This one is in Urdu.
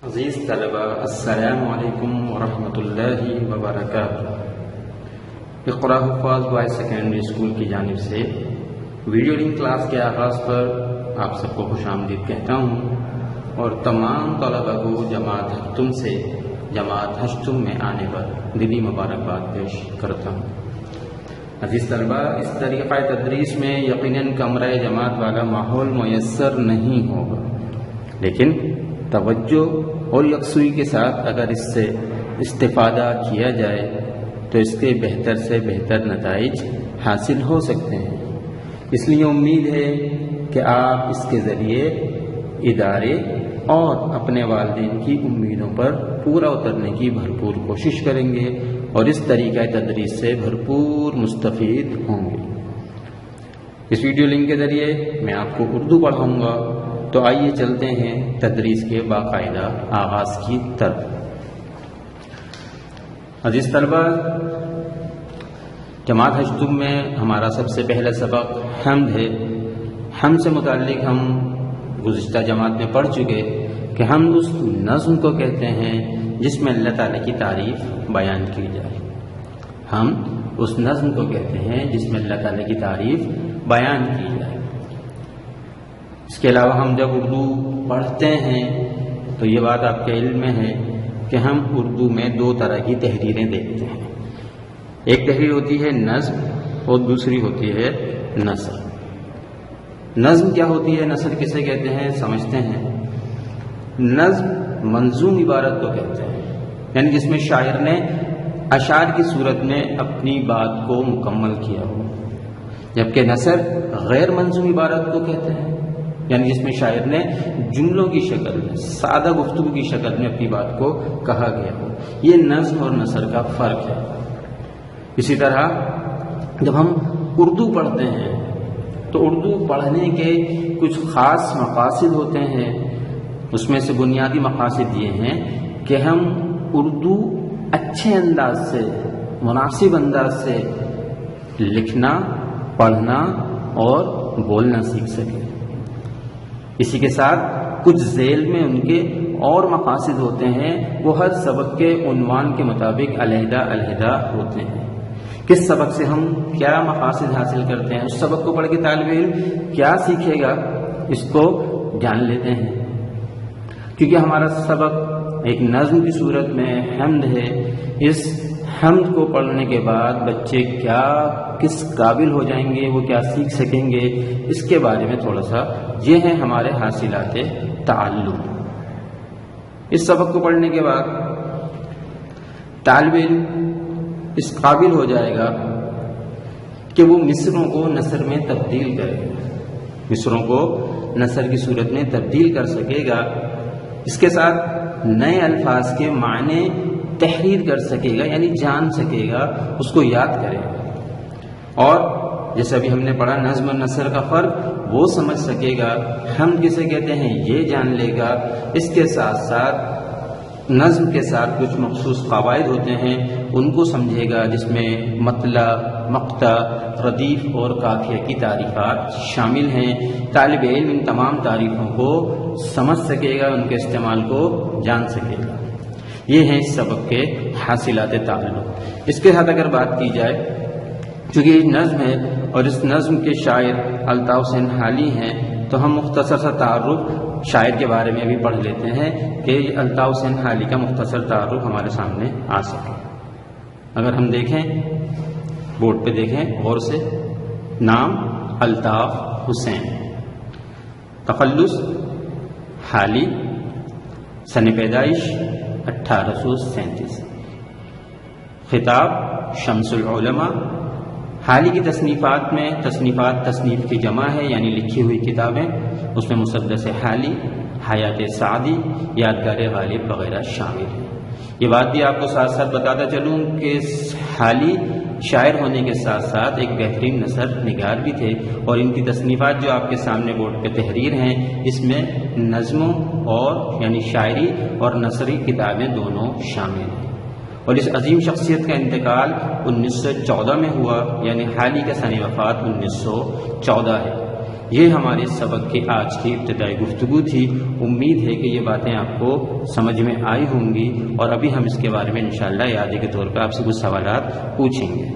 عزیز طلبہ، السلام علیکم ورحمۃ اللہ وبرکاتہ۔ اقرا حفاظ بوائز سیکنڈری اسکول کی جانب سے ویڈیو لنک کلاس کے آغاز پر آپ سب کو خوش آمدید کہتا ہوں اور تمام طلبہ کو جماعت ہشتم سے جماعت ہشتم میں آنے پر دلی مبارکباد پیش کرتا ہوں۔ عزیز طلبہ، اس طریقہ تدریس میں یقیناً کمرہ جماعت والا ماحول میسر نہیں ہوگا، لیکن توجہ اور یکسوئی کے ساتھ اگر اس سے استفادہ کیا جائے تو اس کے بہتر سے بہتر نتائج حاصل ہو سکتے ہیں۔ اس لیے امید ہے کہ آپ اس کے ذریعے ادارے اور اپنے والدین کی امیدوں پر پورا اترنے کی بھرپور کوشش کریں گے اور اس طریقہ تدریس سے بھرپور مستفید ہوں گے۔ اس ویڈیو لنک کے ذریعے میں آپ کو اردو پڑھاؤں گا، تو آئیے چلتے ہیں تدریس کے باقاعدہ آغاز کی طرف۔ عزیز طلبہ، جماعت ہشتم میں ہمارا سب سے پہلا سبق حمد ہے۔ حمد سے متعلق ہم گزشتہ جماعت میں پڑھ چکے کہ حمد اس نظم کو کہتے ہیں جس میں اللہ تعالیٰ کی تعریف بیان کی جائے۔ ہم اس نظم کو کہتے ہیں جس میں اللہ تعالیٰ کی تعریف بیان کی جائے۔ اس کے علاوہ ہم جب اردو پڑھتے ہیں تو یہ بات آپ کے علم میں ہے کہ ہم اردو میں دو طرح کی تحریریں دیکھتے ہیں۔ ایک تحریر ہوتی ہے نظم اور دوسری ہوتی ہے نثر۔ نظم کیا ہوتی ہے، نثر کسے کہتے ہیں، سمجھتے ہیں۔ نظم منظوم عبارت کو کہتے ہیں، یعنی جس میں شاعر نے اشعار کی صورت میں اپنی بات کو مکمل کیا ہو، جبکہ نثر غیر منظوم عبارت کو کہتے ہیں، یعنی جس میں شاعر نے جملوں کی شکل میں سادہ گفتگو کی شکل میں اپنی بات کو کہا گیا ہو۔ یہ نظم اور نثر کا فرق ہے۔ اسی طرح جب ہم اردو پڑھتے ہیں تو اردو پڑھنے کے کچھ خاص مقاصد ہوتے ہیں۔ اس میں سے بنیادی مقاصد یہ ہیں کہ ہم اردو اچھے انداز سے، مناسب انداز سے لکھنا، پڑھنا اور بولنا سیکھ سکیں۔ اسی کے ساتھ کچھ ذیل میں ان کے اور مقاصد ہوتے ہیں، وہ ہر سبق کے عنوان کے مطابق علیحدہ علیحدہ ہوتے ہیں۔ کس سبق سے ہم کیا مقاصد حاصل کرتے ہیں، اس سبق کو پڑھ کے طالب علم کیا سیکھے گا، اس کو جان لیتے ہیں۔ کیونکہ ہمارا سبق ایک نظم کی صورت میں حمد ہے، اس حمد کو پڑھنے کے بعد بچے کیا کس قابل ہو جائیں گے، وہ کیا سیکھ سکیں گے، اس کے بارے میں تھوڑا سا یہ ہیں ہمارے حاصلات تعلم۔ اس سبق کو پڑھنے کے بعد طالب علم اس قابل ہو جائے گا کہ وہ مصروں کو نثر میں تبدیل کرے گا، مصروں کو نثر کی صورت میں تبدیل کر سکے گا۔ اس کے ساتھ نئے الفاظ کے معنی تحریر کر سکے گا، یعنی جان سکے گا، اس کو یاد کرے گا۔ اور جیسے ابھی ہم نے پڑھا نظم اور نثر کا فرق، وہ سمجھ سکے گا، ہم کسے کہتے ہیں یہ جان لے گا۔ اس کے ساتھ ساتھ نظم کے ساتھ کچھ مخصوص قواعد ہوتے ہیں، ان کو سمجھے گا، جس میں مطلع، مقطع، ردیف اور قافیہ کی تعریفات شامل ہیں۔ طالب علم ان تمام تعریفوں کو سمجھ سکے گا، ان کے استعمال کو جان سکے گا۔ یہ ہیں اس سبق کے حاصلات تعلق۔ اس کے ساتھ اگر بات کی جائے، چونکہ یہ نظم ہے اور اس نظم کے شاعر الطاف حسین حالی ہیں، تو ہم مختصر سا تعارف شاعر کے بارے میں بھی پڑھ لیتے ہیں کہ الطاف حسین حالی کا مختصر تعارف ہمارے سامنے آ سکے۔ اگر ہم دیکھیں، بورڈ پہ دیکھیں غور سے، نام الطاف حسین، تخلص حالی، سن پیدائش 1837، خطاب شمس العلماء۔ حالی کی تصنیفات میں تصنیف کی جمع ہے، یعنی لکھی ہوئی کتابیں، اس میں مسدس حالی، حیات سعدی، یادگار غالب وغیرہ شامل ہیں۔ یہ بات بھی آپ کو ساتھ ساتھ بتاتا چلوں کہ حالی شاعر ہونے کے ساتھ ساتھ ایک بہترین نثر نگار بھی تھے، اور ان کی تصنیفات جو آپ کے سامنے بورڈ پہ تحریر ہیں، اس میں نظموں اور یعنی شاعری اور نثری کتابیں دونوں شامل ہیں۔ اور اس عظیم شخصیت کا انتقال 1914 میں ہوا، یعنی حالی کا سن وفات 1914 ہے۔ یہ ہمارے سبق کی آج کی ابتدائی گفتگو تھی. امید ہے کہ یہ باتیں آپ کو سمجھ میں آئی ہوں گی، اور ابھی ہم اس کے بارے میں انشاءاللہ اعادے کے طور پر آپ سے کچھ سوالات پوچھیں گے.